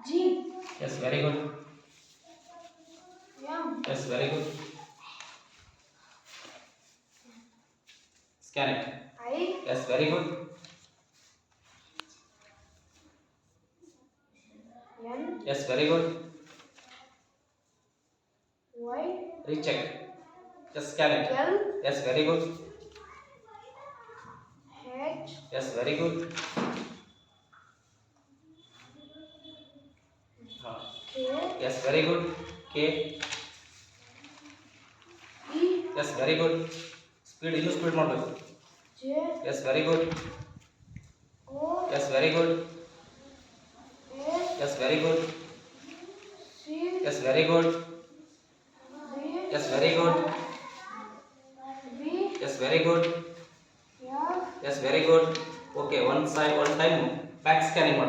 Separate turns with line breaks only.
G.
Yes, very good.
M.
Yes, very good. Scan it.
I.
Yes, very good.
N.
Yes, very good.
Y.
Recheck. Just scan it.
L.
Yes, very good.
H.
Yes, very good.
K.
Yes, very good. K.
E.
Yes, very good. Speed ಮಾಡಬೇಕು.
J.
Yes, very good.
O.
Yes, very good.
A.
Yes, very good.
C.
Yes, very good.
D.
Yes, very good.
B.
Yes, very good.
F.
Yes, very good. Okay, one time back scanning ಮಾಡಿ